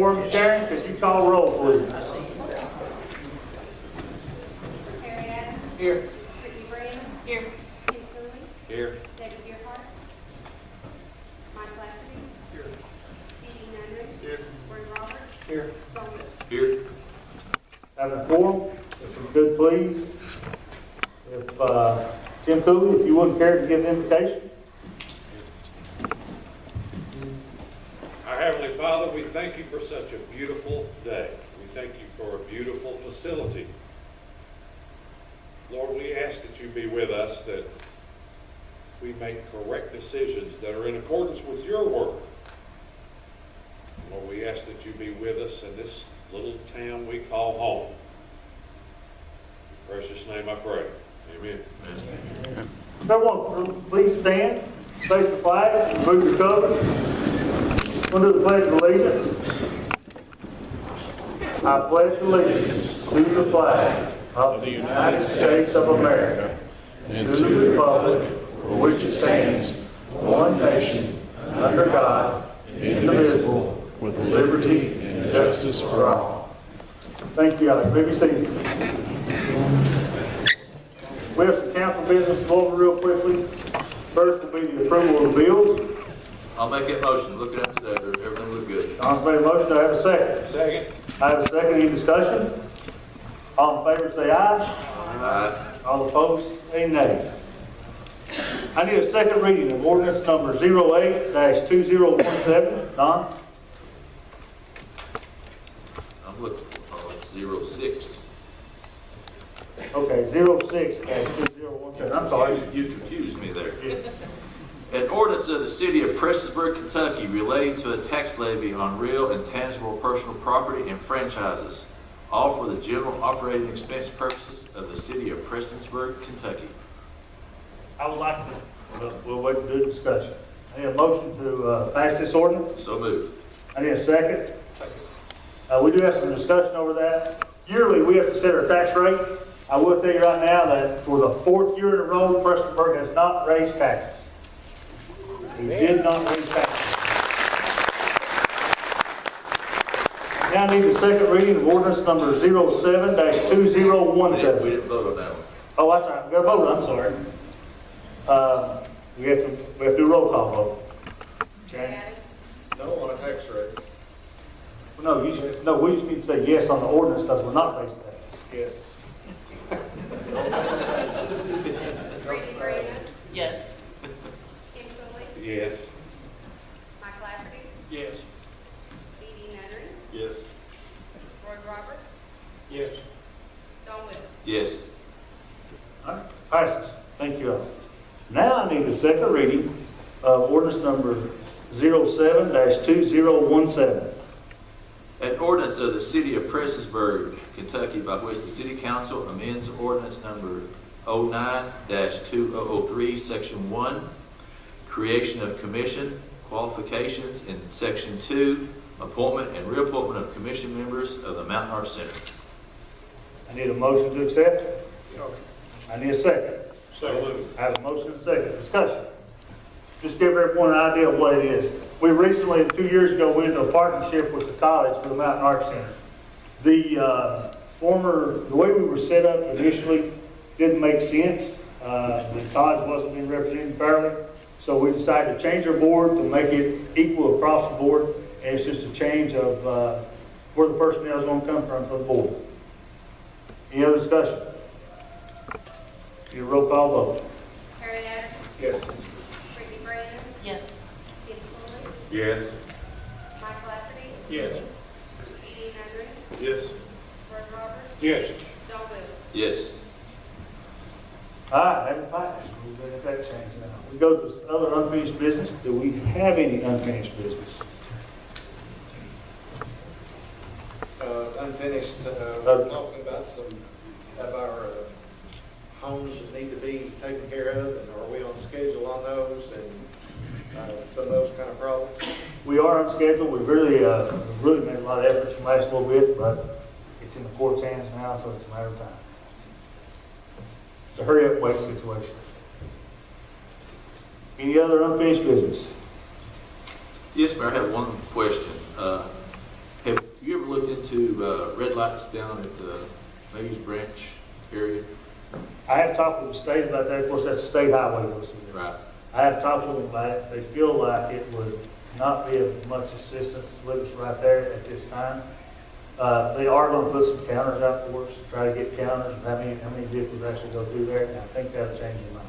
quorum, Sharon, could you call roll, please? Harry Adams. Here. Brittany Graham. Here. Tim Cooley. Here. David Earhart. Mike Lafferty. Here. Dee Henry. Here. Gordon Roberts. Here. John Lewis. Here. Having a quorum, if you could please. If, Tim Cooley, if you wouldn't care to give the invitation. Our Heavenly Father, we thank you for such a beautiful day. We thank you for a beautiful facility. Lord, we ask that you be with us, that we make correct decisions that are in accordance with your word. Lord, we ask that you be with us in this little town we call home. In your precious name I pray. Amen. Everyone, please stand, face the flag, remove your cover. Under the pledge of allegiance. I pledge allegiance to the flag of the United States of America and to the republic for which it stands, one nation, under God, indivisible, with liberty and justice for all. Thank you, Alex. Maybe see. We have some council business to go over real quickly. First will be the approval of the bills. I'll make that motion. Look at them today. Everything look good. Don's made a motion. Do I have a second? Second. I have a second. Any discussion? All in favor say aye. Aye. All opposed say nay. I need a second reading of ordinance number 08-2017. Don? I'm looking for 06. Okay, 06-2017. I'm sorry. You confused me there. Yeah. An ordinance of the city of Prestonsburg, Kentucky relating to a tax levy on real and tangible personal property and franchises, all for the general operating expense purposes of the city of Prestonsburg, Kentucky. I would like to, we'll wait to do discussion. I need a motion to pass this ordinance. So moved. I need a second. We do have some discussion over that. Yearly, we have to set our tax rate. I will tell you right now that for the fourth year in a row, Prestonsburg has not raised taxes. We did not raise taxes. Now I need the second reading of ordinance number 07-2017. We didn't vote on that one. Oh, that's right. We got to vote. I'm sorry. We have to do a roll call vote. Harry Okay. Adams. No on a tax raise. No, we just need to say yes on the ordinance because we're not raising taxes. Yes. Brittany Graham. Yes. Tim Cooley. Yes. Mike Lafferty. Yes. Dee Henry. Yes. Gordon Roberts. Yes. John Lewis. Yes. All right, passes. Thank you all. Now I need the second reading of ordinance number 07-2017. An ordinance of the city of Prestonsburg, Kentucky, by which the city council amends ordinance number 09-2003, section 1, creation of commission, qualifications, and section 2, appointment and reappointment of commission members of the Mountain Arts Center. I need a motion to accept. I need a second. So moved. I have a motion and a second. Discussion. Just give everyone an idea of what it is. We recently, 2 years ago, went into a partnership with the college for the Mountain Arts Center. The way we were set up initially didn't make sense. The college wasn't being represented fairly. So we decided to change our board to make it equal across the board. And it's just a change of where the personnel is going to come from for the board. Any other discussion? Need a roll call vote. Harry Adams. Yes. Brittany Graham. Yes. Tim Cooley. Yes. Mike Lafferty. Yes. Dee Henry. Yes. Gordon Roberts. Yes. John Lewis. Yes. All right, that passed. We'll get that changed now. We go to this other unfinished business. Do we have any unfinished business? Unfinished, we're talking about some of our homes that need to be taken care of, and are we on schedule on those, and some of those kind of problems? We are on schedule. We've really made a lot of efforts from last little bit, but it's in the court's hands now, so it's a matter of time. It's a hurry up, wait situation. Any other unfinished business? Yes, Mayor, I have one question. Have to red lights down at the Mays Branch area? I have talked with the state about that. Of course, that's a state highway. Right. I have talked with them about it. They feel like it would not be of much assistance with us right there at this time. They are going to put some counters out for us, try to get counters of how many vehicles actually go through there, and I think that'll change their mind.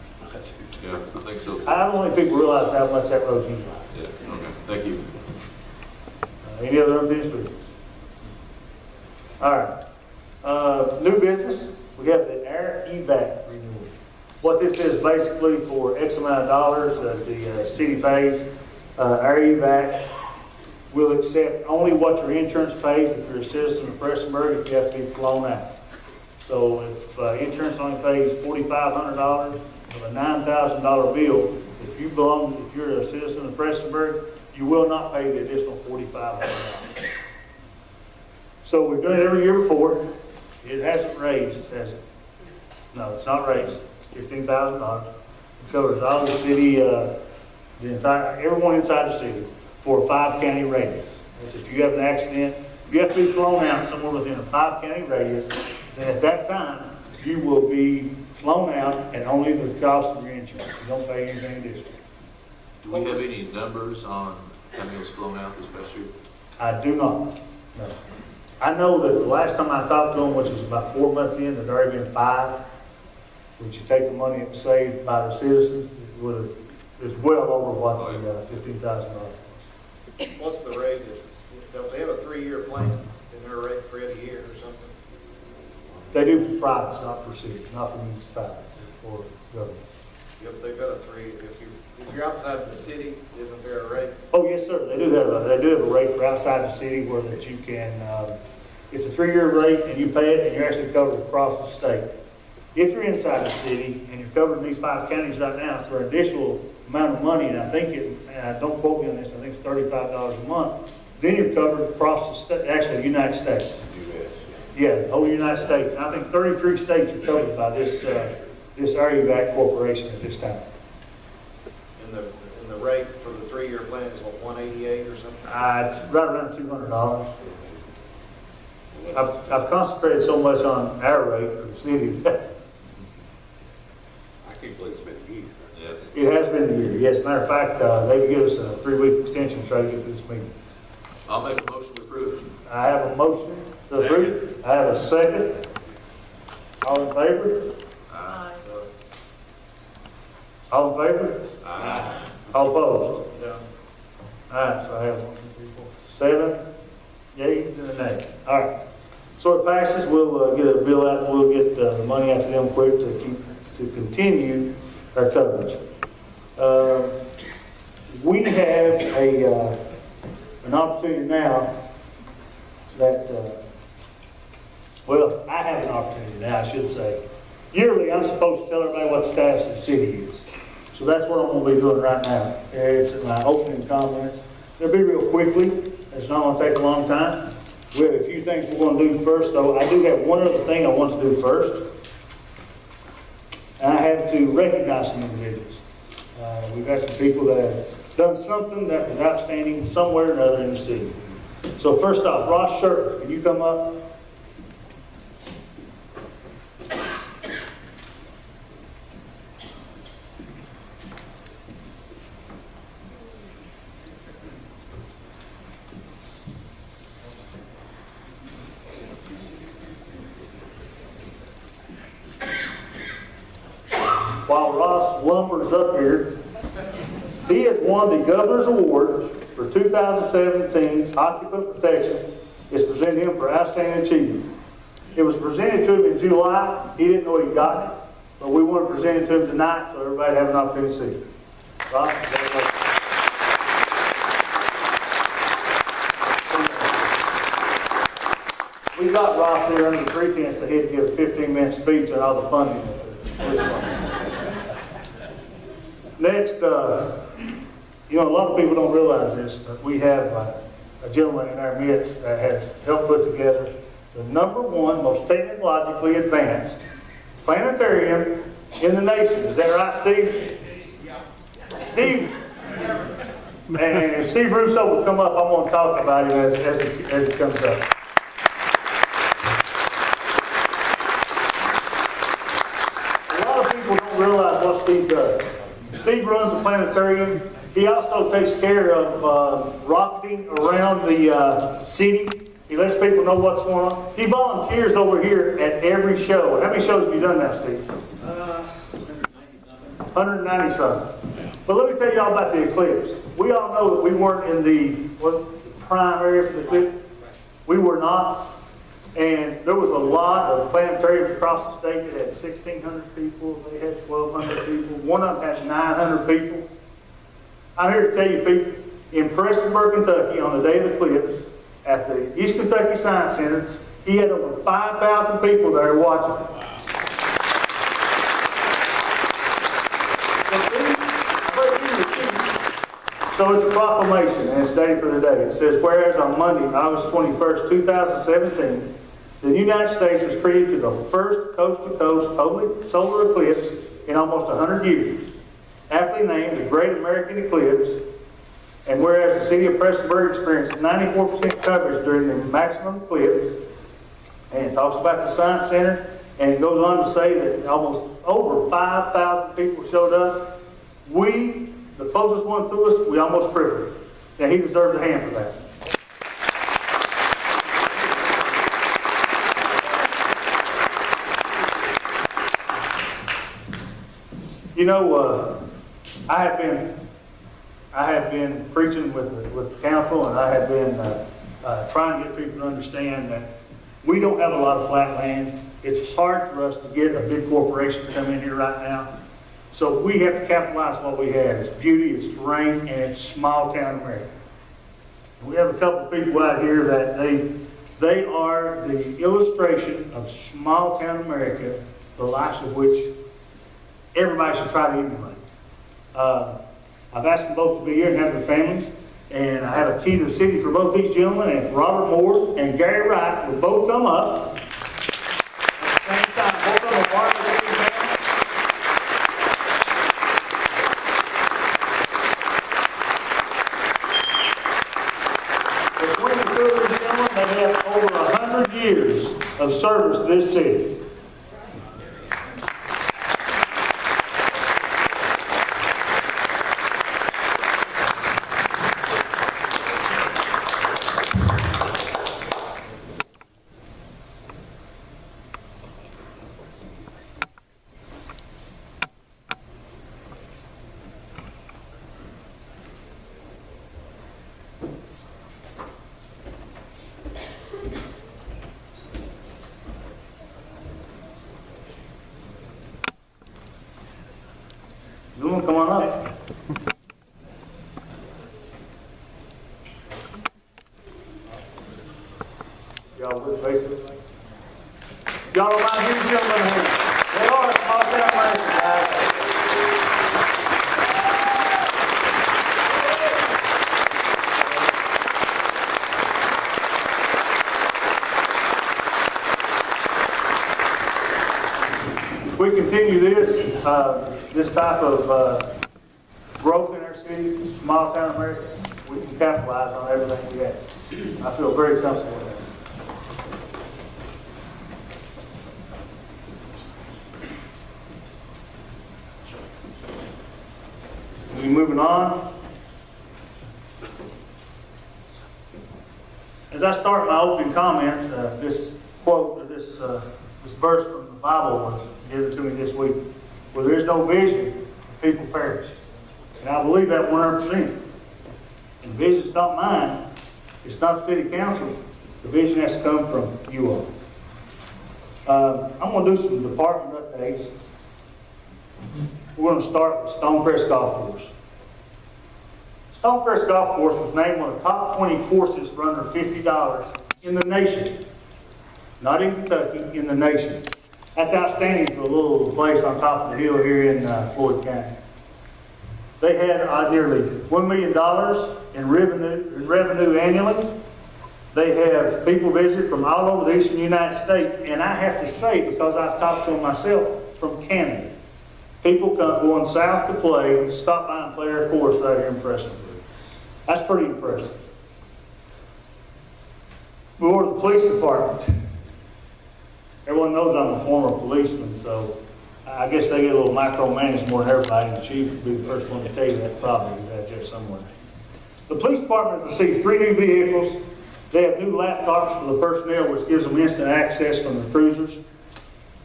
Yeah, I think so too. I don't think people realize how much that road's utilized. Yeah, okay, thank you. Any other unfinished business? All right. New business, we have the air evac renewal. What this is basically for X amount of dollars that the city pays, air evac will accept only what your insurance pays if you're a citizen of Prestonsburg, if you have to be flown out. So if insurance only pays $4,500 of a $9,000 bill, if you're a citizen of Prestonsburg, you will not pay the additional $4,500. So we've done it every year before. It hasn't raised, has it? No, it's not raised. It's $15,000. It covers all the city, everyone inside the city for a 5-county radius. That's if you have an accident, you have to be flown out somewhere within a 5-county radius, then at that time, you will be flown out and only the cost of your insurance. You don't pay anything additional. Do we have any numbers on how many was flown out this past year? I do not. No. I know that the last time I talked to them, which was about 4 months in, there'd already been 5. Which you take the money that was saved by the citizens, it's well over what the $15,000 was. What's the rate? Don't they have a 3-year plan? Isn't there a rate for every year or something? They do for privates, not for cities, not for municipalities, or governments. Yeah, but they've got a 3. If you're outside of the city, isn't there a rate? Oh, yes, sir. They do have a rate for outside the city where that you can, it's a 3-year rate and you pay it and you're actually covered across the state. If you're inside the city and you're covered in these 5 counties right now for an additional amount of money, and I think don't quote me on this, I think it's $35 a month, then you're covered across the state, actually the United States. Yeah, the whole United States. And I think 33 states are covered by this Air Evac Corporation at this time. And the rate for the 3-year plan is what, $188 or something? It's right around $200. I've concentrated so much on our rate for the city. I can't believe it's been a year. Yeah. It has been a year. Yes, matter of fact, they give us a 3-week extension to try to get to this meeting. I'll make a motion to approve. I have a motion to approve. I have a second. All in favor? Aye. All in favor? Aye. All opposed? No. All right, so I have 1, 2, 3, 4, 7 yeas and a nay. All right. So it passes. We'll get a bill out. We'll get the money out to them quick to continue our coverage. We have an opportunity now that, I have an opportunity now, I should say. Yearly, I'm supposed to tell everybody what the status of the city is. So that's what I'm going to be doing right now. It's my opening comments. It'll be real quickly. It's not going to take a long time. We have a few things we're going to do first, though. I do have one other thing I want to do first. And I have to recognize some individuals. We've got some people that have done something that was outstanding somewhere or another in the city. So first off, Ross Sherman, can you come up? While Ross lumbers up here, he has won the Governor's Award for 2017 Occupant Protection. It's presented to him for outstanding achievement. It was presented to him in July. He didn't know he got it, but we want to present it to him tonight so everybody have an opportunity to see it. Ross, we got Ross here under the pretense that he'd give a 15-minute speech on all the funding. Next, a lot of people don't realize this, but we have a gentleman in our midst that has helped put together the #1 most technologically advanced planetarium in the nation. Is that right, Steve? Yeah. Steve, and if Steve Russo will come up, I'm going to talk about him as he comes up. Steve does. Steve runs the planetarium. He also takes care of rocketing around the city. He lets people know what's going on. He volunteers over here at every show. How many shows have you done now, Steve? 190 something. But let me tell y'all about the eclipse. We all know that we weren't in the prime area for the eclipse. We were not. And there was a lot of planetariums across the state that had 1,600 people. They had 1,200 people. One of them had 900 people. I'm here to tell you, people, in Prestonsburg, Kentucky, on the day of the eclipse, at the East Kentucky Science Center, he had over 5,000 people there watching. So it's a proclamation, and it's dated for the day. It says, whereas on Monday, August 21st, 2017, the United States was treated to the first coast-to-coast totally solar eclipse in almost 100 years, aptly named the Great American Eclipse. And whereas the city of Prestonsburg experienced 94% coverage during the maximum eclipse, and it talks about the Science Center, and it goes on to say that almost over 5,000 people showed up. We, the closest one to us, we almost tripled. Now he deserves a hand for that. You know, I have been preaching with the council, and I have been trying to get people to understand that we don't have a lot of flat land. It's hard for us to get a big corporation to come in here right now. So we have to capitalize what we have. It's beauty, it's terrain, and it's small town America. And we have a couple of people out here that they are the illustration of small town America, the likes of which everybody should try to emulate. I've asked them both to be here and have their families, and I have a key to the city for both these gentlemen, and if Robert Moore and Gary Wright would both come up at the same time. Both of them are part of the city family. Between the two of these gentlemen, they have over 100 years of service to this city. Come on up. Y'all with basically? Y'all don't mind hearing gentlemen here. They are a small town American, guys. If we continue this type of growth in our city, small town America, we can capitalize on everything we have. I feel very comfortable with that. We're moving on. As I start my opening comments, this quote, or this verse from the Bible was given to me this week. Where there's no vision, people perish. And I believe that 100%. And the vision's not mine. It's not city council. The vision has to come from you all. I'm going to do some department updates. We're going to start with Stonecrest Golf Course. Stonecrest Golf Course was named one of the top 20 courses for under $50 in the nation. Not in Kentucky, in the nation. That's outstanding for a little place on top of the hill here in Floyd County. They had nearly $1 million in revenue annually. They have people visit from all over the eastern United States, and I have to say, because I've talked to them myself, from Canada. People going south to play, stop by and play their course right here in Prestonsburg. That's pretty impressive. We go to the police department. Everyone knows I'm a former policeman, so I guess they get a little micromanaged more than everybody, and the chief would be the first one to tell you that probably is out there somewhere. The police department has received 3 new vehicles. They have new laptops for the personnel, which gives them instant access from the cruisers.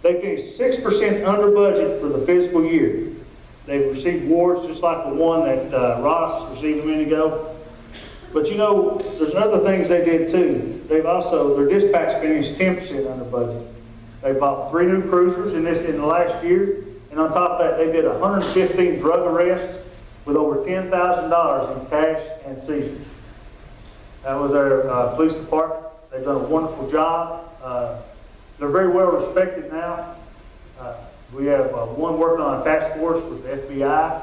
They finished 6% under budget for the fiscal year. They've received awards just like the one that Ross received a minute ago. But you know, there's other things they did too. They've also, their dispatch finished 10% under budget. They bought 3 new cruisers in the last year. And on top of that, they did 115 drug arrests with over $10,000 in cash and seizures. That was our police department. They've done a wonderful job. They're very well respected now. We have one working on a task force with the FBI,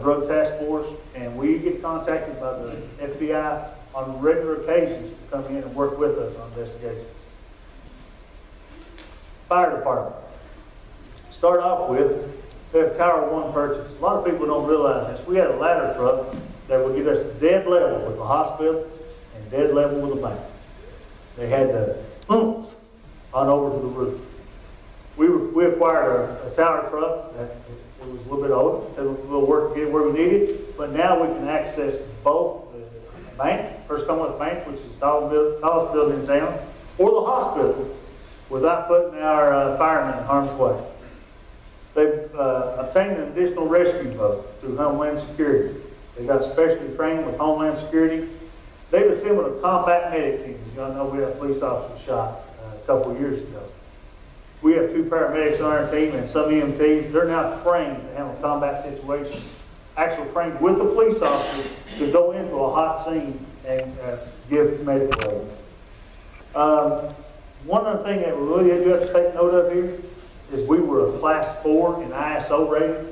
drug task force, and we get contacted by the FBI on regular occasions to come in and work with us on investigations. Fire department. Start off with, we have Tower 1 purchase. A lot of people don't realize this. We had a ladder truck that would get us dead level with the hospital and dead level with the bank. They had the oomph on over to the roof. We acquired a tower truck that it was a little bit older, did a little work to get where we needed, but now we can access both the bank, First Commonwealth Bank, which is the tallest building in town, or the hospital, without putting our firemen in harm's way. They've obtained an additional rescue boat through Homeland Security. They got specially trained with Homeland Security. They've assembled a compact medic team. As y'all know, we had a police officer shot a couple of years ago. We have 2 paramedics on our team and some EMTs. They're now trained to handle combat situations. Actually trained with the police officer to go into a hot scene and give medical aid. One other thing that we really do have to take note of here is we were a class 4 in ISO rating,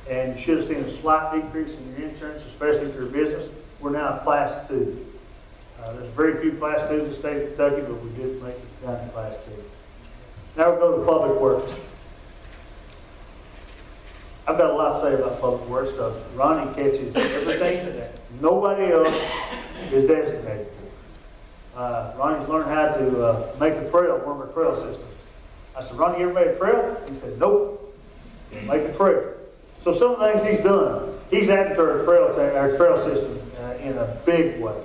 and you should have seen a slight decrease in your insurance, especially if you're a business. We're now a class 2. There's very few class 2s in the state of Kentucky, but we did make it down to class 2. Now we go to public works. I've got a lot to say about public works because Ronnie catches everything that nobody else is designated for. Ronnie's learned how to make a trail, one of our trail systems. I said, Ronnie, you ever made a trail? He said, nope. Make a trail. So some of the things he's done, he's added to our trail system in a big way.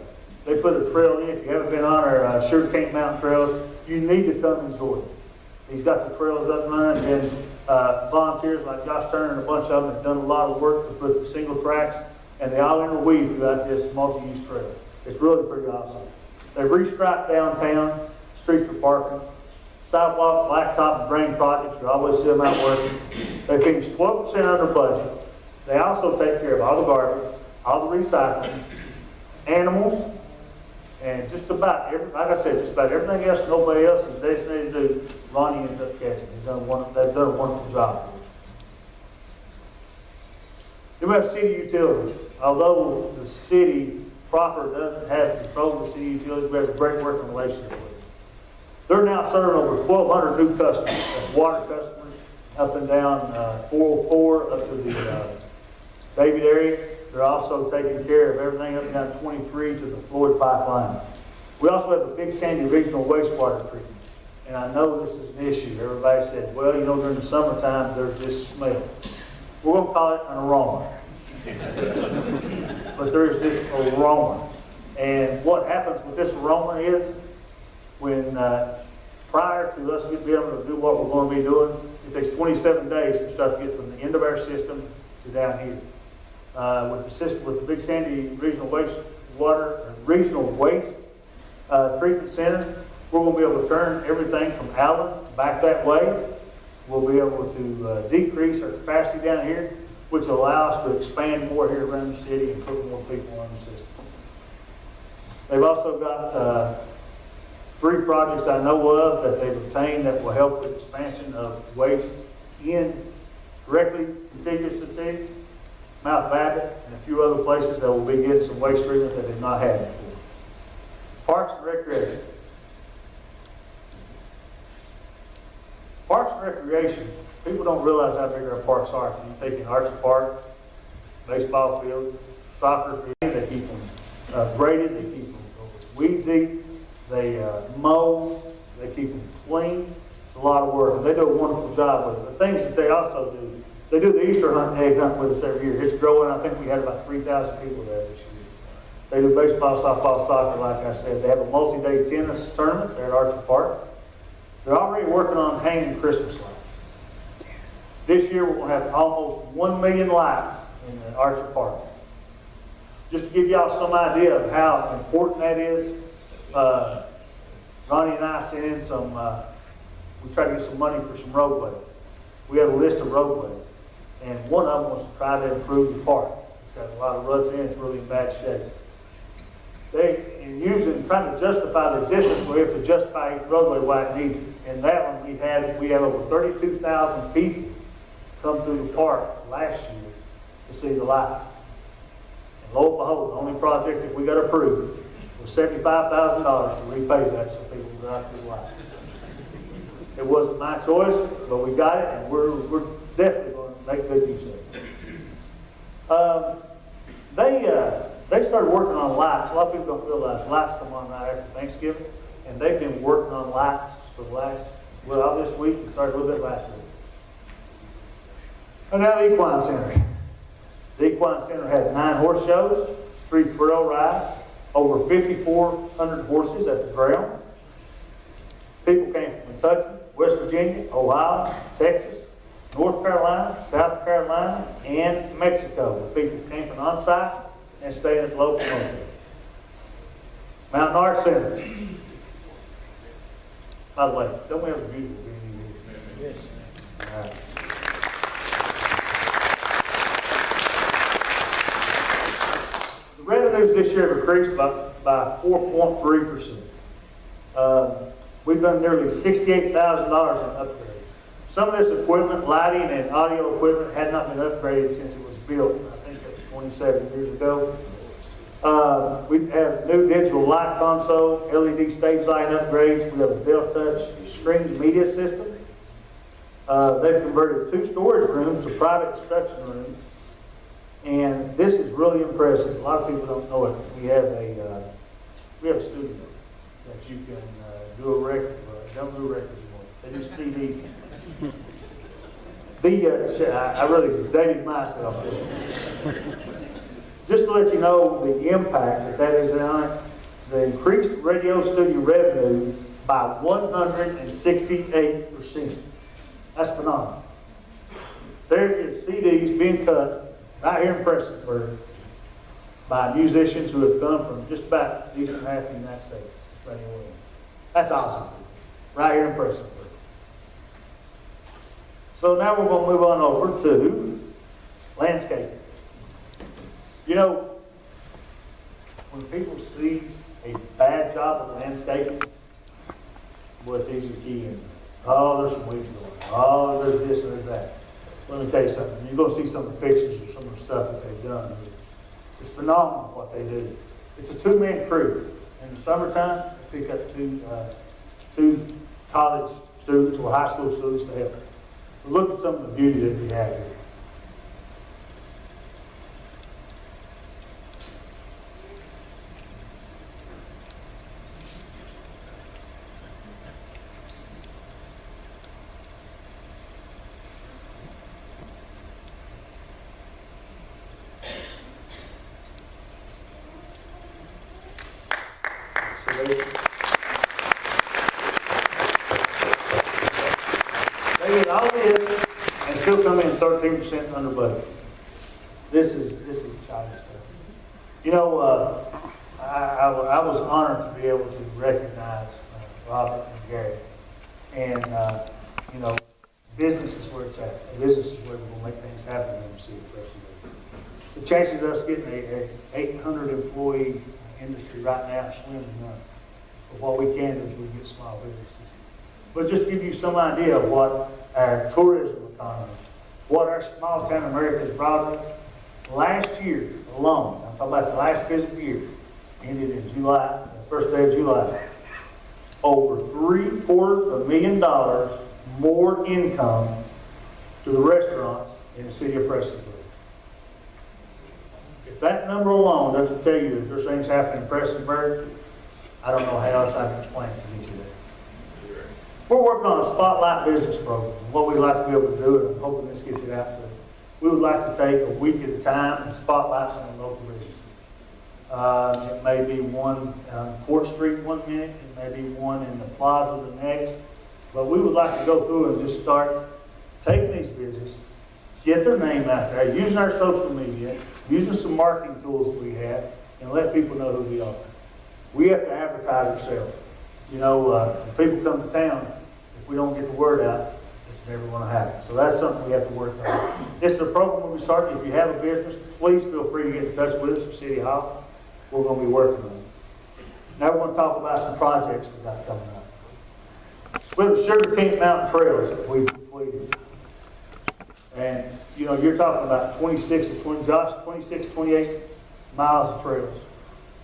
They put a trail in. If you haven't been on our Sugarcane Mountain trails, you need to come enjoy it. He's got the trails up and running, and volunteers like Josh Turner and a bunch of them have done a lot of work to put the single tracks, and they all interweave throughout this multi-use trail. It's really pretty awesome. They've restriped downtown, streets for parking, sidewalk, blacktop, and drain projects. You always see them out working. They finished 12% under budget. They also take care of all the garbage, all the recycling, animals, and just about every, like I said, just about everything else nobody else is designated to do, Ronnie ends up catching. They've done a wonderful job. Then we have city utilities. Although the city proper doesn't have control of the city utilities, we have a great working relationship with them. They're now serving over 1,200 new customers. That's water customers up and down 404 up to the David area. They're also taking care of everything up and down 23 to the Floyd pipeline. We also have the Big Sandy Regional Wastewater Treatment. And I know this is an issue. Everybody said, well, you know, during the summertime, there's this smell. We're going to call it an aroma. But there is this aroma. And what happens with this aroma is, when prior to us being able to do what we're going to be doing, it takes 27 days for stuff to get from the end of our system to down here. With the system, with the Big Sandy Regional Waste Treatment Center, we're going to be able to turn everything from Allen back that way. We'll be able to decrease our capacity down here, which will allow us to expand more here around the city and put more people on the system. They've also got 3 projects I know of that they've obtained that will help with expansion of waste in directly contiguous to the city, Mount Babbitt, and a few other places that will be getting some waste treatment that they've not had before. Parks and Recreation. Parks and Recreation, people don't realize how big our parks are. You take in Archer Park, baseball field, soccer field, they keep them graded, they keep them weeds eaten, they mow, they keep them clean. It's a a lot of work, and they do a wonderful job with it. The things that they also do, they do the Easter egg hunt with us every year. It's growing. I think we had about 3,000 people there this year. They do baseball, softball, soccer, like I said. They have a multi-day tennis tournament there at Archer Park. They're already working on hanging Christmas lights. This year, we're going to have almost 1 million lights in the Archer Park. Just to give y'all some idea of how important that is, Ronnie and I sent in some, we tried to get some money for some roadways. We have a list of roadways, and one of them was to try to improve the park. It's got a lot of ruts in it, it's really in bad shape. Trying to justify the existence, we have to justify each roadway why it needs it. And that one, we have over 32,000 people come through the park last year to see the lights. And lo and behold, the only project that we got approved was $75,000 to repay that so people can drive through the lights. It wasn't my choice, but we got it, and we're definitely going to make good use of it. They started working on lights. A lot of people don't realize lights come on right after Thanksgiving, and they've been working on lights for the last, this week, and started a little bit last week. And now the Equine Center. The Equine Center had 9 horse shows, 3 thrill rides, over 5,400 horses at the ground. People came from Kentucky, West Virginia, Ohio, Texas, North Carolina, South Carolina, and Mexico. The people camping on site and staying at the local motel. Mountain Arts Center. By the way, don't we have a beautiful venue here? Yes. All right. The revenues this year have increased by 4.3%. We've done nearly $68,000 in upgrades. Some of this equipment, lighting and audio equipment, had not been upgraded since it was built. I think that was 27 years ago. We have new digital light console, LED stage light upgrades. We have a Bell Touch screen media system. They've converted 2 storage rooms to private instruction rooms. And this is really impressive. A lot of people don't know it. We have a studio that you can do a record, but don't do records anymore. They do CDs. I really dated myself there. Just to let you know the impact that is on it, the increased radio studio revenue by 168%. That's phenomenal. There is CDs being cut right here in Prestonsburg by musicians who have come from just about the eastern half of the United States. That's awesome. Right here in Prestonsburg. So now we're going to move on over to landscaping. You know, when people see a bad job of landscaping, boy, it's easy to key in. Oh, there's some weeds going. Oh, there's this and there's that. Let me tell you something. You're going to see some of the pictures of some of the stuff that they've done. It's phenomenal what they do. It's a 2-man crew. In the summertime, they pick up two college students or high school students to help. But look at some of the beauty that we have here. They did all this and still come in 13% under budget. This is exciting stuff. You know, I was honored to be able to recognize Robert and Gary. And, you know, business is where it's at. Business is where we're going to make things happen in the city of Prestonsburg. The chances of us getting a 800 employee industry right now is slim to none. But what we can do is we get small businesses. But just to give you some idea of what our tourism economy, what our small town America has brought us, last year alone, I'm talking about the last fiscal year, ended in July, the first day of July, over $750,000 more income to the restaurants in the city of Prestonsburg. If that number alone doesn't tell you that there's things happening in Prestonsburg, I don't know how else I can explain it to you today. We're working on a spotlight business program. What we'd like to be able to do, and I'm hoping this gets it out there, we would like to take a week at a time and spotlight some local businesses. It may be one on Court Street one minute, it may be one in the plaza the next, but we would like to go through and just start taking these businesses, get their name out there, using our social media, using some marketing tools that we have, and let people know who we are. We have to advertise ourselves. You know, when people come to town, if we don't get the word out, it's never going to happen. So that's something we have to work on. This is a program where we start. If you have a business, please feel free to get in touch with us at City Hall. We're going to be working on it. Now we're going to talk about some projects we've got coming up. We have the Sugar King Mountain Trails that we've completed. And, you know, you're talking about 26 to 28 miles of trails.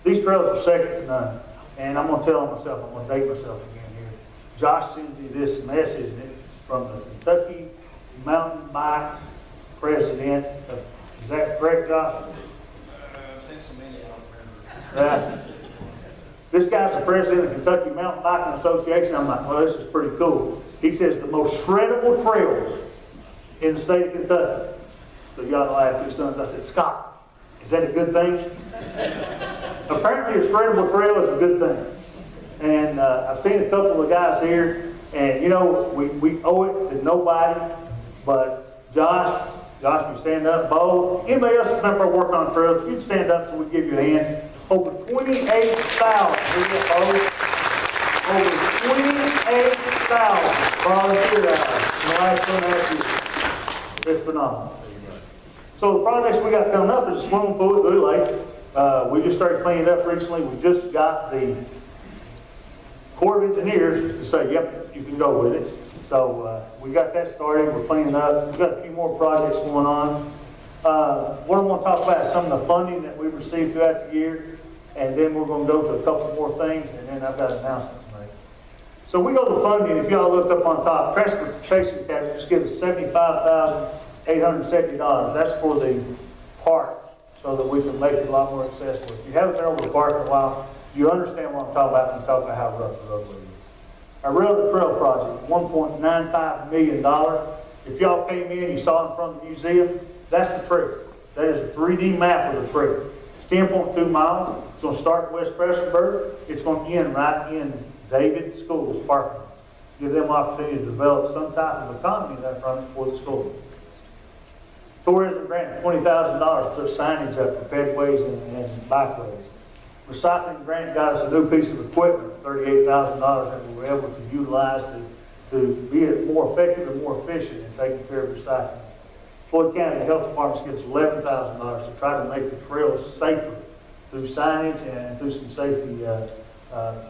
These trails are second to none. And I'm going to tell myself, I'm going to date myself again here. Josh sent me this message, and it's from the Kentucky Mountain Bike President. Is that correct, Josh? I've seen so many, I don't remember. This guy's the president of the Kentucky Mountain Biking Association. I'm like, well, this is pretty cool. He says the most shreddable trails in the state of Kentucky. So y'all know I have two sons. I said, Scott, is that a good thing? Apparently a shreddable trail is a good thing. And I've seen a couple of guys here, and you know, we owe it to nobody, but Josh, you stand up. Bo, anybody else remember working on trails? If you'd stand up so we give you a hand. Over 28,000. Over 28,000 volunteer hours in the last 2.5 years. It's phenomenal. So the projects we got coming up is a swimming pool at Blue Lake. We just started cleaning it up recently. We just got the Corps of Engineers to say, yep, you can go with it. So we got that started. We're cleaning up. We've got a few more projects going on. What I want to talk about is some of the funding that we've received throughout the year. And then we're going to go to a couple more things, and then I've got announcements to make. So we go to funding. If y'all look up on top, transportation tax just gives us $75,870. That's for the park, so that we can make it a lot more accessible. If you haven't been over the park in a while, you understand what I'm talking about when I'm talking about how rough the roadway is. Our Rail to Trail project, $1.95 million. If y'all came in, you saw it in front of the museum, that's the trail. That is a 3D map of the trail. It's 10.2 miles. It's going to start in West Prestonsburg. It's going to end right in David School's parking lot. Give them opportunity to develop some type of economy in that front for the school. Tourism grant, $20,000 to put signage up for pedways and bikeways. Recycling grant got us a new piece of equipment, $38,000 that we were able to utilize to be more effective and more efficient in taking care of recycling. Floyd County Health Department gets $11,000 to try to make the trails safer through signage and through some safety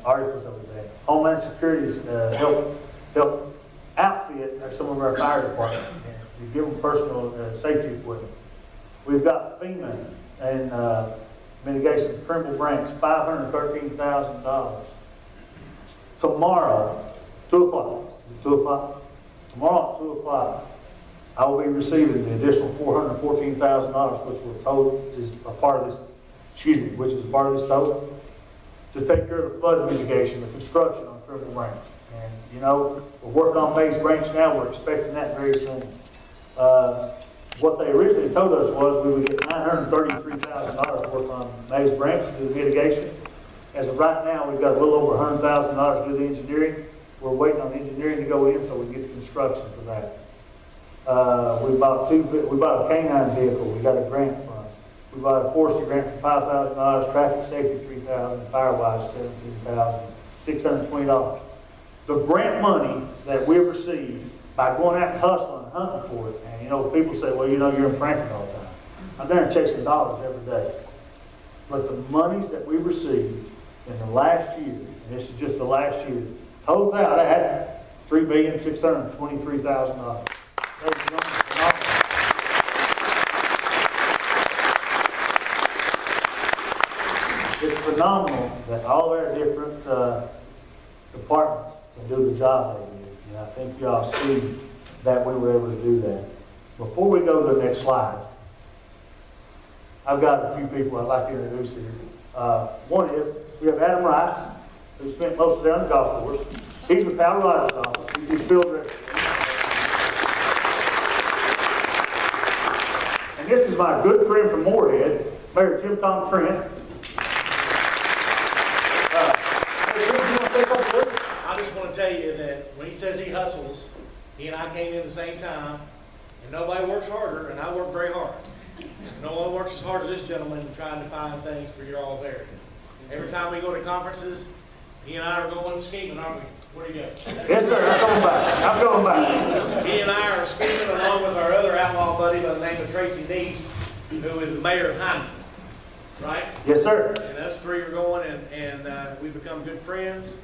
articles that we've had. Homeland Security's help outfit some of our fire departments and give them personal safety equipment. We've got FEMA and mitigation of Trimble Branch, $513,000. Tomorrow, 2 o'clock. Is it 2 o'clock? Tomorrow at 2 o'clock, I will be receiving the additional $414,000, which we're told is a part of this, which is a part of this total, to take care of the flood mitigation, the construction on Trimble Branch. And, you know, we're working on Mays Branch now. We're expecting that very soon. What they originally told us was we would get $933,000 to work on Mays Branch to do the mitigation. As of right now, we've got a little over $100,000 to do the engineering. We're waiting on engineering to go in so we can get the construction for that. We bought a canine vehicle. We got a grant from. We bought a forestry grant for $5,000, traffic safety $3,000, firewise $17,620. The grant money that we received by going out and hustling and hunting for it, and you know, people say, well, you know, you're in Franklin all the time. I'm down chasing dollars every day. But the monies that we received in the last year, and this is just the last year, totals out at $3,623,000. It's phenomenal that all our different departments can do the job they did. And I think y'all see that we were able to do that. Before we go to the next slide, I've got a few people I'd like to introduce here. One is, we have Adam Rice, who spent most of the day on the golf course. He's with Hal Ryder's office. He's field director. And this is my good friend from Moorhead, Mayor Jim Tom Trent. Mayor Jim, you want to say something, please? I just want to tell you that when he says he hustles, he and I came in at the same time, and nobody works harder, and I work very hard. No one works as hard as this gentleman trying to find things for your all area. Every time we go to conferences, he and I are going scheming, aren't we? Where do you go? Yes, sir. I'm coming back. I'm coming back. He and I are scheming along with our other outlaw buddy by the name of Tracy Neese, who is the mayor of Hyman. Right? Yes, sir. And us three are going, and we've become good friends.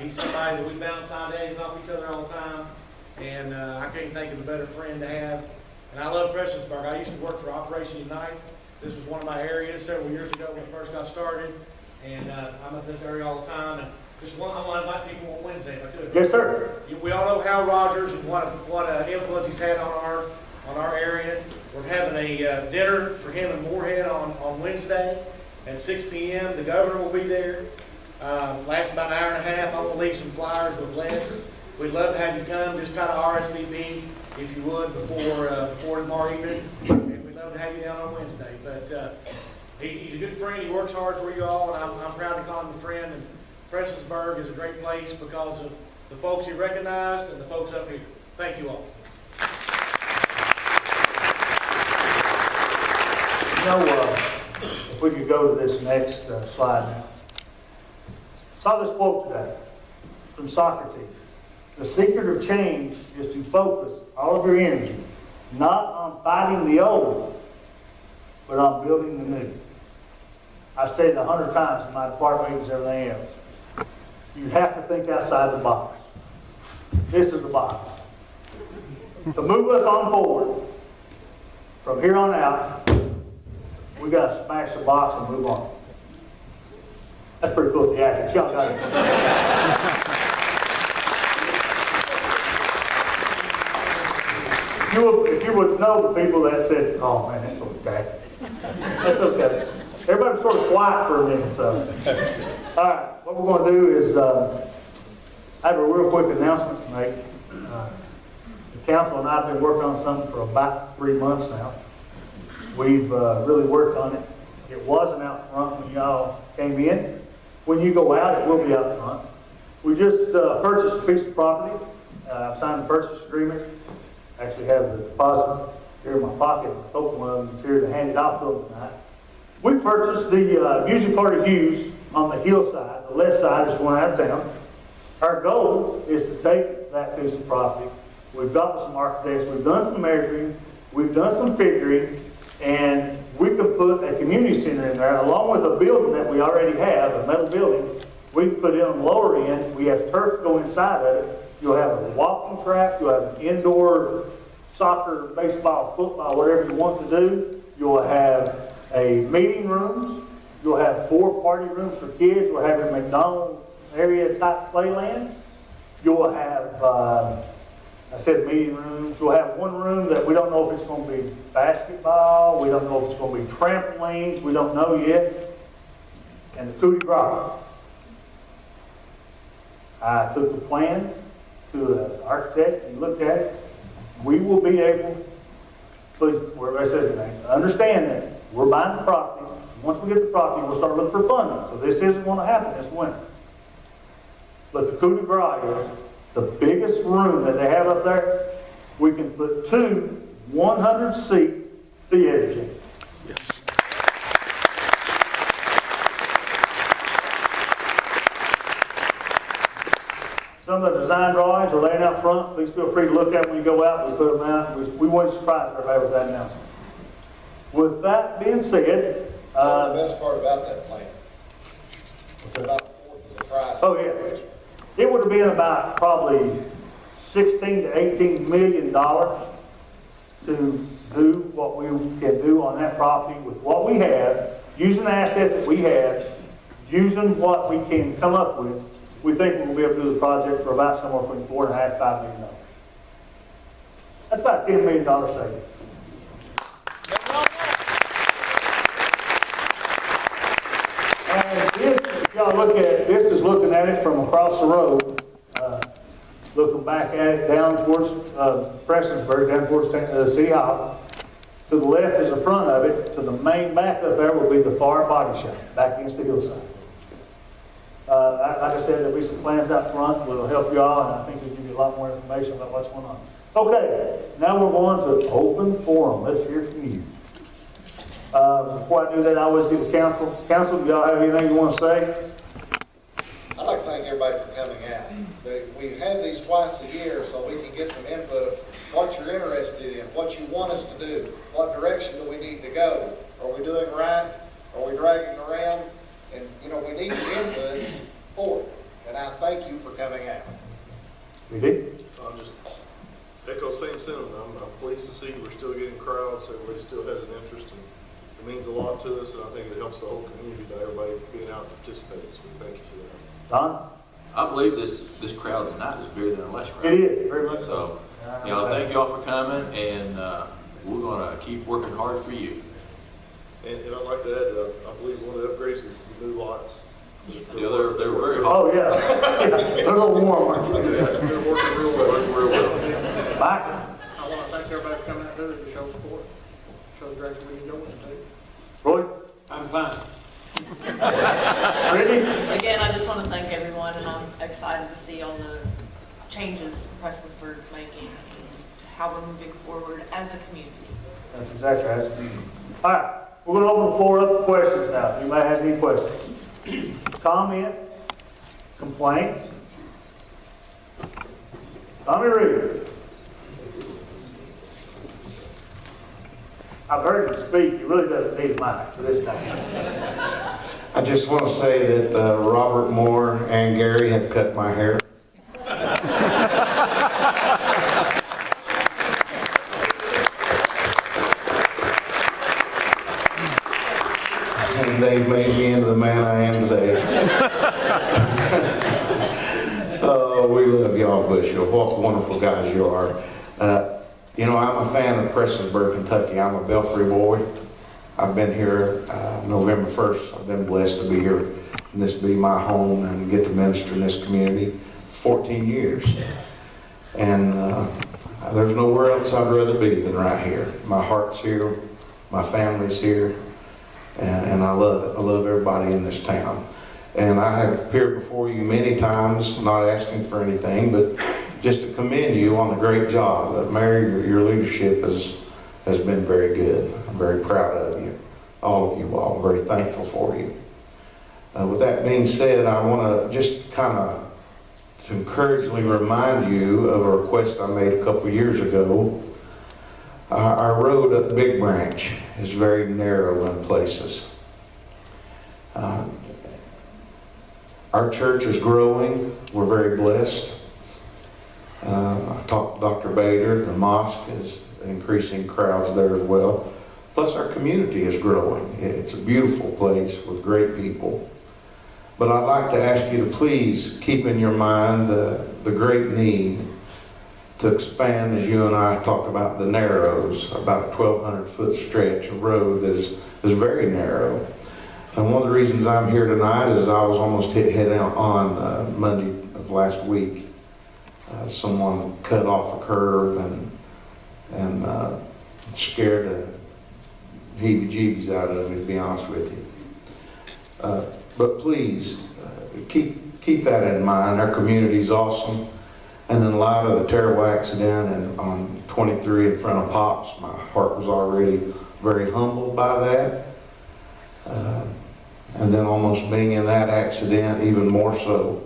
He's somebody that we bounce ideas off each other all the time, and I can't think of a better friend to have. And I love Prestonsburg. I used to work for Operation Unite. This was one of my areas several years ago when I first got started, and I'm at this area all the time. And just I want to invite people on Wednesday if I could. Yes, sir. We all know Hal Rogers and what influence he's had on our area. We're having a dinner for him in Moorhead on Wednesday at 6 p.m. The governor will be there. Lasts about an hour and a half. I'm going to leave some flyers with Les. We'd love to have you come. Just kind of RSVP if you would before tomorrow evening. And we'd love to have you down on Wednesday. But he's a good friend. He works hard for you all, and I'm proud to call him a friend. And Prestonsburg is a great place because of the folks he recognized and the folks up here. Thank you all. You know, if we could go to this next slide now. Saw this quote today from Socrates. The secret of change is to focus all of your energy not on fighting the old, but on building the new. I've said it 100 times in my department meetings and everything else. You have to think outside the box. This is the box. To move us on forward, from here on out, we got to smash the box and move on. That's pretty cool, yeah. Y'all got it. If you would know the people that said, oh man, that's okay. That's okay. Everybody's sort of quiet for a minute, so. All right, what we're going to do is I have a real quick announcement to make. The council and I have been working on something for about 3 months now. We've really worked on it. It wasn't out front when y'all came in. When you go out, it will be out front. We just purchased a piece of property. I've signed a purchase agreement. Actually have the deposit here in my pocket. I hope one of them is here to hand it off to them tonight. We purchased the Music Carter Hughes on the hillside. The left side is going out of town. Our goal is to take that piece of property. We've got some architects. We've done some measuring. We've done some figuring. And we can put a community center in there, along with a building that we already have, a metal building. We can put it on the lower end. We have turf go inside of it. You'll have a walking track. You'll have an indoor soccer, baseball, football, whatever you want to do. You'll have a meeting rooms. You'll have 4 party rooms for kids. You'll have your McDonald's area type playland. You'll have, I said meeting rooms. You'll have one room that we don't know if it's going to be basketball. We don't know if it's going to be trampolines. We don't know yet. And the coup de grace. I took the plan to an architect and looked at it. We will be able, please, where I said today, understand that we're buying the property. Once we get the property, we'll start looking for funding. So this isn't going to happen this winter. But the coup de grace is the biggest room that they have up there. We can put 2 100-seat theaters in. Yes. Some of the design drawings are laying out front. Please feel free to look at them when you go out. We put them out. We weren't surprised everybody was that announcement. With that being said, the best part about that plan, it's about a fourth of the price. Oh yeah, it would have been about probably $16 to $18 million to do what we can do on that property with what we have, using the assets that we have, using what we can come up with. We think we'll be able to do the project for about somewhere between $4.5 and $5 million. That's about a $10 million savings. And this, if y'all look at it, this is looking at it from across the road. look back at it, down towards Prestonsburg, down towards City Hall. To the left is the front of it. To the main back up there will be the far body shop, back against the hillside. Like I said, there'll be some plans out front that'll help you all, and I think it'll give you a lot more information about what's going on. Okay, now we're going to open forum. Let's hear from you. Before I do that, I always give the council. Council, do y'all have anything you want to say? I'd like to thank everybody for coming out. We have these twice a year so we can get some input of what you're interested in, what you want us to do, what direction do we need to go. Are we doing right? Are we dragging around? And, you know, we need your input for it. And I thank you for coming out. We did. I'll just echo the same sentiment. I'm pleased to see we're still getting crowds. Everybody still has an interest, and it means a lot to us, and I think it helps the whole community by everybody being out and participating. So thank you for that. Don? I believe this crowd tonight is bigger than the last crowd. It is, very much So, you know, thank you all for coming, and we're going to keep working hard for you. And I'd like to add, I believe one of the upgrades is the new lights. Yeah, they're very hot. Oh, yeah. They're a little warm, aren't they? They're working real well. Real well. Mike? I want to thank everybody for coming out and doing it to show support, show the direction we need to go into. Roy? I'm fine. Brittany? Again, I just want to thank everyone, and I'm excited to see all the changes Prestonsburg's making and how we're moving forward as a community. That's exactly right. All right, we're going to open the floor up for questions now. If anybody has any questions? Comments? Complaints? Tommy Reed. I've heard him speak. He really doesn't need a mic for this time. I just want to say that Robert Moore and Gary have cut my hair. And they've made me into the man I am today. Oh, we love y'all, Bushel. What wonderful guys you are. You know, I'm a fan of Prestonsburg, Kentucky. I'm a Belfry boy. I've been here November 1st. I've been blessed to be here and this be my home and get to minister in this community for 14 years. And there's nowhere else I'd rather be than right here. My heart's here, my family's here, and I love it. I love everybody in this town. And I have appeared before you many times, not asking for anything, but just to commend you on the great job. Mary, your leadership has been very good. I'm very proud of you, all of you all. I'm very thankful for you. With that being said, I want to just kind of to encouragingly remind you of a request I made a couple years ago. Our road up Big Branch is very narrow in places. Our church is growing. We're very blessed. I talked to Dr. Bader. The mosque is increasing crowds there as well. Plus our community is growing. It's a beautiful place with great people. But I'd like to ask you to please keep in your mind the great need to expand, as you and I talked about, the narrows, about a 1,200-foot stretch of road that is very narrow. And one of the reasons I'm here tonight is I was almost hit head on Monday of last week. Someone cut off a curve and scared the heebie-jeebies out of me, to be honest with you. But please, keep that in mind. Our community's awesome. And in light of the terrible accident on 23 in front of Pops, my heart was already very humbled by that. And then almost being in that accident, even more so.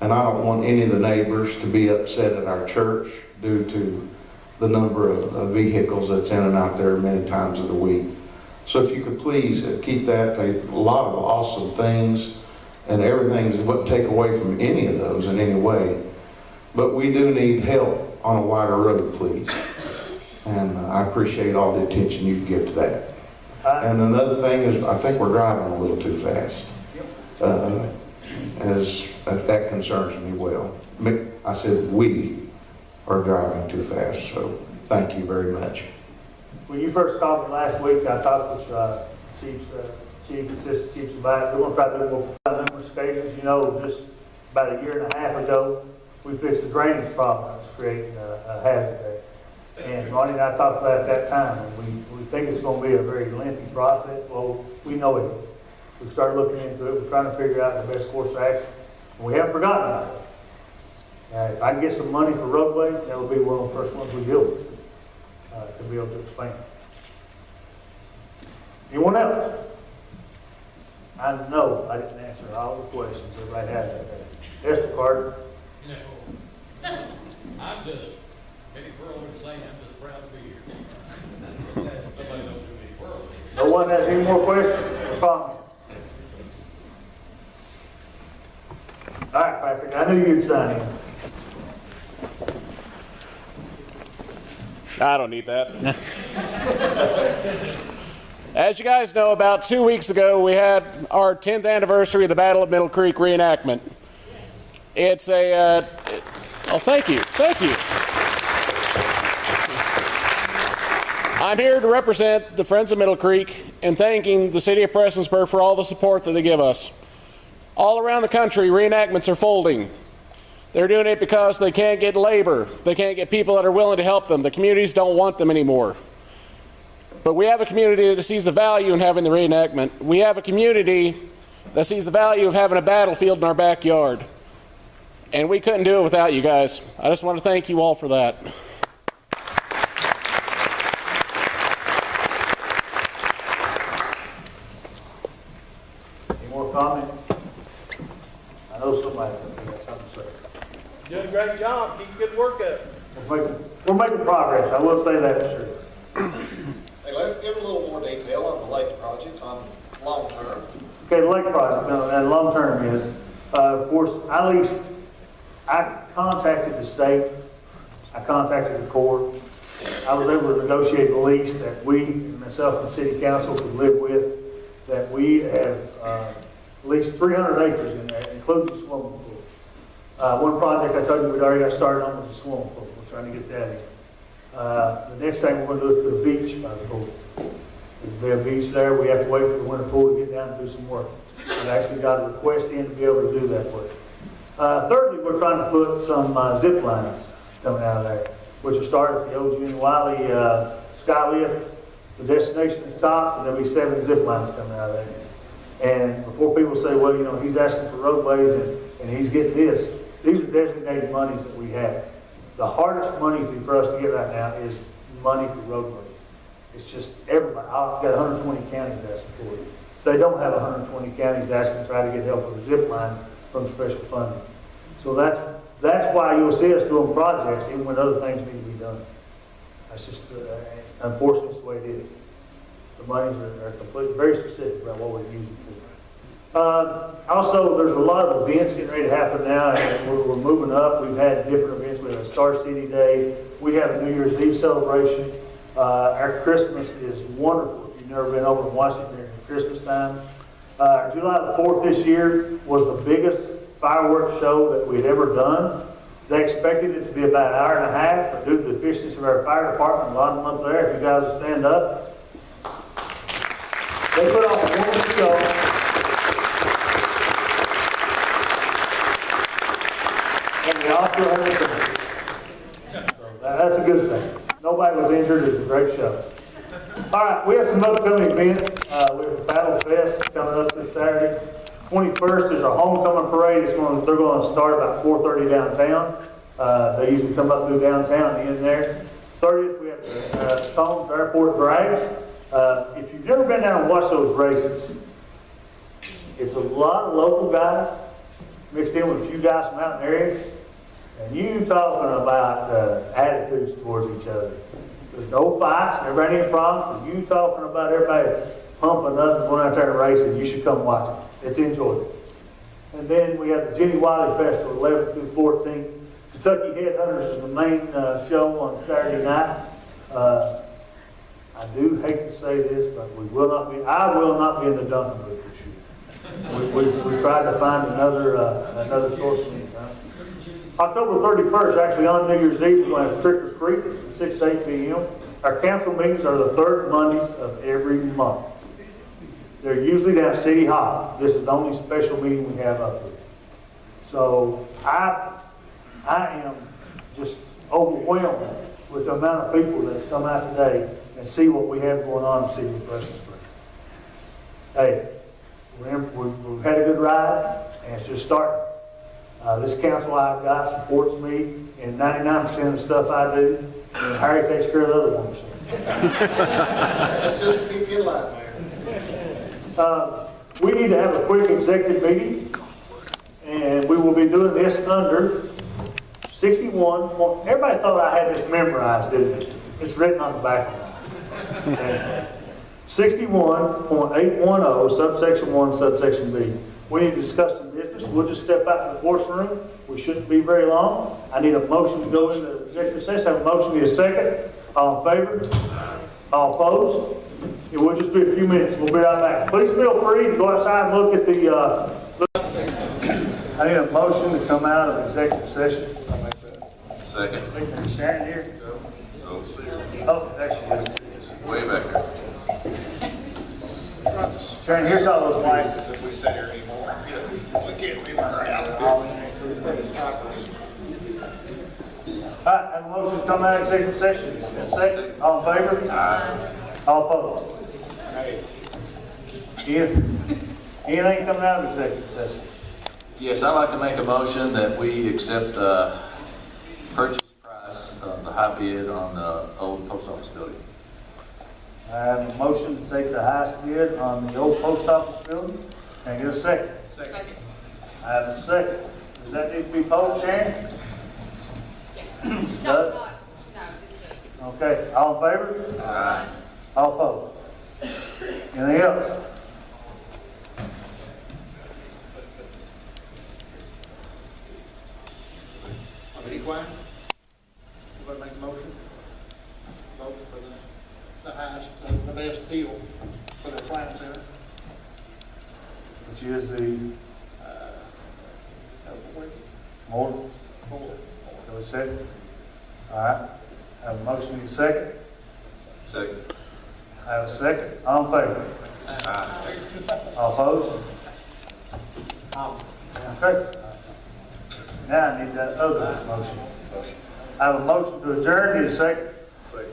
And I don't want any of the neighbors to be upset at our church due to the number of vehicles that's in and out there many times of the week. So if you could please keep that, a lot of awesome things, and everything wouldn't take away from any of those in any way. But we do need help on a wider road, please. And I appreciate all the attention you give to that. And another thing is, I think we're driving a little too fast. That concerns me well. I said we are driving too fast, so thank you very much. When you first called me last week, I talked to Chief, Assistant Chiefs about it. We're going to try to do more numerous occasions. You know, just about a year and a half ago, we fixed the drainage problem that was creating a hazard there. And Ronnie and I talked about it at that time, and we think it's gonna be a very lengthy process. Well, we know it is. We started looking into it, we're trying to figure out the best course of action, and we haven't forgotten about it. If I can get some money for roadways, that'll be one of the first ones we deal with, to be able to expand. Anyone else? I know I didn't answer all the questions everybody had out there. Esther Carter? You know, I'm just, Eddie Pearl would say, I'm just proud to be here. Nobody knows who Eddie Pearl is. No one has any more questions or comments? All right, Patrick, I knew you'd sign in. I don't need that. As you guys know, about 2 weeks ago, we had our 10th anniversary of the Battle of Middle Creek reenactment. It's a, oh, thank you. I'm here to represent the Friends of Middle Creek and thanking the city of Prestonsburg for all the support that they give us. All around the country, reenactments are folding. They're doing it because they can't get labor. They can't get people that are willing to help them. The communities don't want them anymore. But we have a community that sees the value in having the reenactment. We have a community that sees the value of having a battlefield in our backyard. And we couldn't do it without you guys. I just want to thank you all for that. Any more comments? I know somebody got something to say. Doing a great job. Keep good work up. We're making progress, I will say that for sure. Hey, let's give a little more detail on the lake project on long term. Okay, the lake project, now, that long term is, of course, I contacted the state, I contacted the Corps. I was able to negotiate a lease that we, myself and the city council, could live with, that we have at least 300 acres in there, including the swimming pool. One project I told you we'd already got started on was the swimming pool. We're trying to get that in. The next thing we're going to do is put a beach by the pool. There'll be a beach there. We have to wait for the winter pool to get down and do some work. I've actually got a request in to be able to do that work. Thirdly, we're trying to put some zip lines coming out of there, which will start at the old Junior Wiley skylift, the destination at the top, and there'll be 7 zip lines coming out of there. And before people say, well, you know, he's asking for roadways and he's getting this, these are designated monies that we have. The hardest money for us to get right now is money for roadways. It's just everybody. I've got 120 counties asking for it. They don't have 120 counties asking to try to get help with a zip line from special funding. So that's why you'll see us doing projects even when other things need to be done. That's just, unfortunately, it's the way it is. The monies are completely, very specific about what we're using for. Also, there's a lot of events getting ready to happen now, and we're moving up. We've had different events. We have a Star City Day. We have a New Year's Eve celebration. Our Christmas is wonderful. If you've never been over in Washington during Christmas time. July the 4th this year was the biggest fireworks show that we'd ever done. They expected it to be about an hour and a half, but due to the efficiency of our fire department, a lot of them up there, if you guys will stand up, they put on a wonderful show. And we also had a concert. So that's a good thing. Nobody was injured. It was a great show. All right, we have some upcoming events. We have the Battle Fest coming up this Saturday. 21st is our homecoming parade. They're going to start about 4:30 downtown. They usually come up through downtown and in there. 30th, we have the Combs Airport Drags. If you've never been down and watched those races, it's a lot of local guys mixed in with a few guys from out in areas. And you talking about attitudes towards each other. There's no fights, never any problems. But you talking about everybody pumping up and going out there and racing, you should come watch it. It's enjoyable. And then we have the Jenny Wiley Festival, 11th through 14th. Kentucky Headhunters is the main show on Saturday night. I do hate to say this, but I will not be in the dunking booth this year. We tried to find another source of income. October 31st, actually on New Year's Eve, we're going to have Trick or Treat from 6 to 8 p.m. Our council meetings are the third Mondays of every month. They're usually down at City Hall. This is the only special meeting we have up here. So I am just overwhelmed with the amount of people that's come out today and see what we have going on in the city of Prestonsburg. Hey, we've had a good ride, and it's just starting. This council I've got supports me in 99% of the stuff I do, and Harry takes care of the other 1%. That's just to keep you in line, Mayor. We need to have a quick executive meeting, and we will be doing this under 61. Everybody thought I had this memorized, didn't they? It's written on the back of it. Okay. 61.810, subsection 1, subsection B. We need to discuss some business. We'll just step out to the porch room. We shouldn't be very long. I need a motion to go into executive session. I have a motion, need a second. All in favor? All opposed? It will just be a few minutes. We'll be right back. Please feel free to go outside and look at the, I need a motion to come out of executive session. Second. Is Sharon here? Oh, Oh, there she is. way back there. Sharon, here's all those lights. Places if we sit here anymore. We can't see the crowd. All right, have a motion to come out of executive session. Second. All in favor? Aye. All opposed? Anything coming out of executive session? Yes, I'd like to make a motion that we accept the purchase price of the high bid on the old post office building. I have a motion to take the highest bid on the old post office building. Can I get a second? Second. I have a second. Does that need to be polled, Sharon? No, Does? not, no, just Okay, all in favor? Aye. All opposed? Anything else? Any questions? Everybody make a motion? Vote for the highest, the best deal for the Appliance Center. Which is the more? Four. So we second? All right. I have a motion, need a second? Second. I have a second. All in favor? Aye. All opposed? Okay. Now I need that other motion. I have a motion to adjourn, need a second? Second.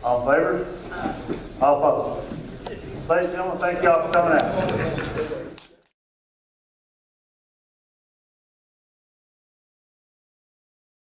All in favor? All opposed? Ladies and gentlemen, thank y'all for coming out.